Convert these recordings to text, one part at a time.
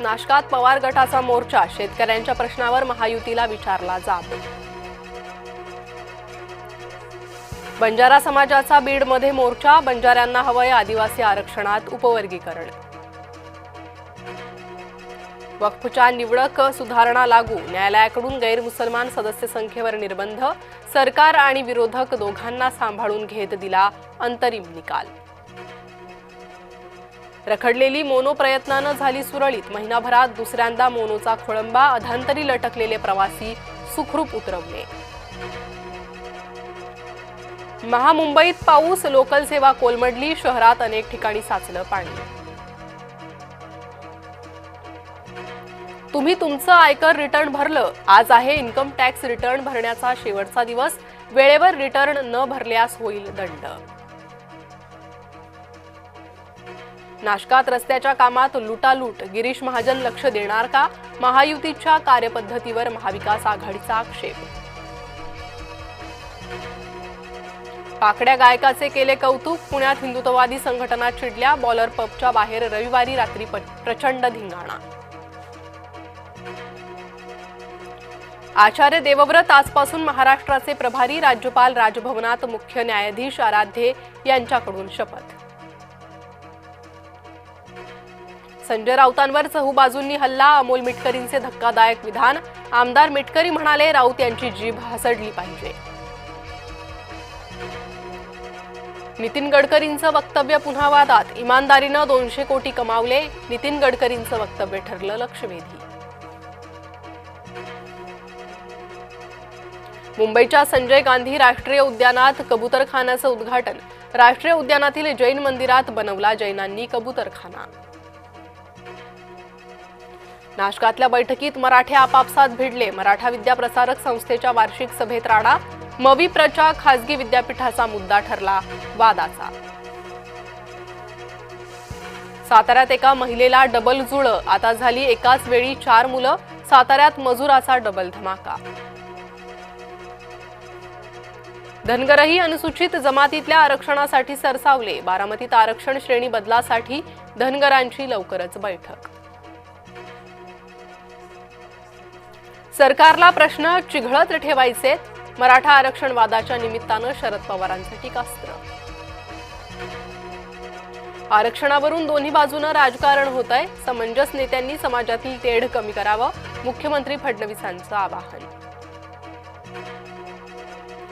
नाशकात पवार गटाचा मोर्चा, शेतकऱ्यांच्या प्रश्नावर महायुतीला विचारला जाब. बंजारा समाजाचा बीडमध्ये मोर्चा, बंजाऱ्यांना हवंय आदिवासी आरक्षणात उपवर्गीकरण. वक्फच्या निवडक सुधारणा लागू, न्यायालयाकडून गैरमुसलमान सदस्य संख्येवर निर्बंध, सरकार आणि विरोधक दोघांना सांभाळून घेत दिला अंतरिम निकाल. रखडलेली मोनो प्रयत्नानं झाली सुरळीत, महिनाभरात दुसऱ्यांदा मोनोचा खोळंबा, अधांतरी लटकलेले प्रवासी सुखरूप उतरवले. महामुंबईत पाऊस, लोकल सेवा कोलमडली, शहरात अनेक ठिकाणी साचलं पाणी. तुम्ही तुमचं आयकर रिटर्न भरलं, आज आहे इन्कम टॅक्स रिटर्न भरण्याचा शेवटचा दिवस, वेळेवर रिटर्न न भरल्यास होईल दंड. नाशकात रस्त्याच्या कामात लुटालूट, गिरीश महाजन लक्ष देणार का? महायुतीच्या कार्यपद्धतीवर महाविकास आघाडीचा आक्षेप. पाकड्या गायकाचे केले कौतुक, पुण्यात हिंदुत्ववादी संघटना चिडल्या, बॉलर पबच्या बाहेर रविवारी रात्री प्रचंड धिंगाणा. आचार्य देवव्रत आजपासून महाराष्ट्राचे प्रभारी, राज्यपाल राजभवनात मुख्य न्यायाधीश आराध्ये यांच्याकडून शपथ. संजय राऊतांवर चहूबाजूंनी हल्ला, अमोल मिटकरींचे धक्कादायक विधान, आमदार मिटकरी म्हणाले राऊत यांची जीभ हसडली पाहिजे. नितीन गडकरींचं वक्तव्य पुन्हा वादात, इमानदारीनं 200 कोटी कमावले, नितीन गडकरींचं वक्तव्य ठरलं लक्षवेधी. मुंबईच्या संजय गांधी राष्ट्रीय उद्यानात कबूतरखान्याचं उद्घाटन, राष्ट्रीय उद्यानातील जैन मंदिरात बनवला जैनांनी कबूतरखाना. नाशकातल्या बैठकीत मराठे आपापसात भिडले, मराठा विद्या प्रसारक संस्थेच्या वार्षिक सभेत राडा, मविप्रच्या खासगी विद्यापीठाचा मुद्दा ठरला वादाचा. साताऱ्यात एका महिलेला डबल जुळं, आता झाली एकाच वेळी 4 मुलं, साताऱ्यात मजुराचा डबल धमाका. धनगरही अनुसूचित जमातीतल्या आरक्षणासाठी सरसावले, बारामतीत आरक्षण श्रेणी बदलासाठी धनगरांची लवकरच बैठक. सरकारला प्रश्न चिघळत ठेवायचे, मराठा आरक्षण वादाच्या निमित्तानं शरद पवारांचं टीकास्त्र. आरक्षणावरून दोन्ही बाजूनं राजकारण होतंय, समंजस नेत्यांनी समाजातील तेढ कमी करावं, मुख्यमंत्री फडणवीसांचं आवाहन.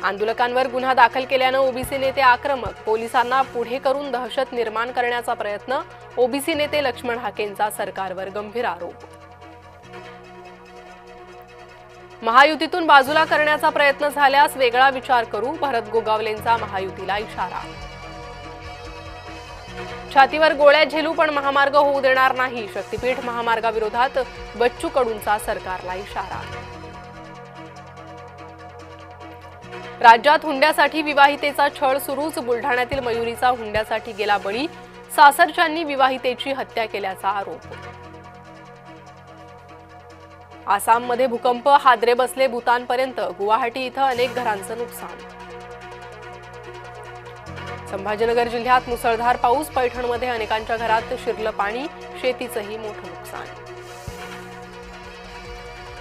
आंदोलकांवर गुन्हा दाखल केल्यानं ओबीसी नेते आक्रमक, पोलिसांना पुढे करून दहशत निर्माण करण्याचा प्रयत्न, ओबीसी नेते लक्ष्मण हाकेंचा सरकारवर गंभीर आरोप. महायुतीतून बाजूला करण्याचा प्रयत्न झाल्यास वेगळा विचार करू, भरत गोगावलेंचा महायुतीला इशारा. छातीवर गोळ्या झेलू पण महामार्ग होऊ देणार नाही, शक्तीपीठ महामार्गाविरोधात बच्चू कडूंचा सरकारला इशारा. राज्यात हुंड्यासाठी विवाहितेचा छळ सुरूच, बुलढाण्यातील मयुरीचा हुंड्यासाठी गेला बळी, सासरच्यांनी विवाहितेची हत्या केल्याचा आरोप. आसाममध्ये भूकंप, हादरे बसले भूतानपर्यंत, गुवाहाटी इथं अनेक घरांचं नुकसान. संभाजीनगर जिल्ह्यात मुसळधार पाऊस, पैठणमध्ये अनेकांच्या घरात शिरलं पाणी, शेतीचंही मोठं नुकसान.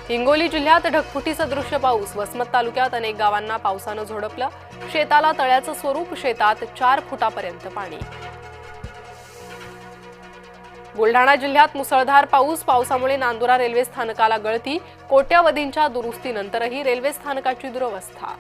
हिंगोली जिल्ह्यात ढगफुटी सदृश्य पाऊस, वसमत तालुक्यात अनेक गावांना पावसानं झोडपलं, शेताला तळ्याचं स्वरूप, शेतात 4 फुटापर्यंत पाणी. बुलढाणा जिल्ह्यात मुसळधार पाऊस, पावसामुळे नांदुरा रेल्वे स्थानकाला गळती, कोट्यावधींच्या दुरुस्तीनंतरही रेल्वे स्थानकाची दुरवस्था.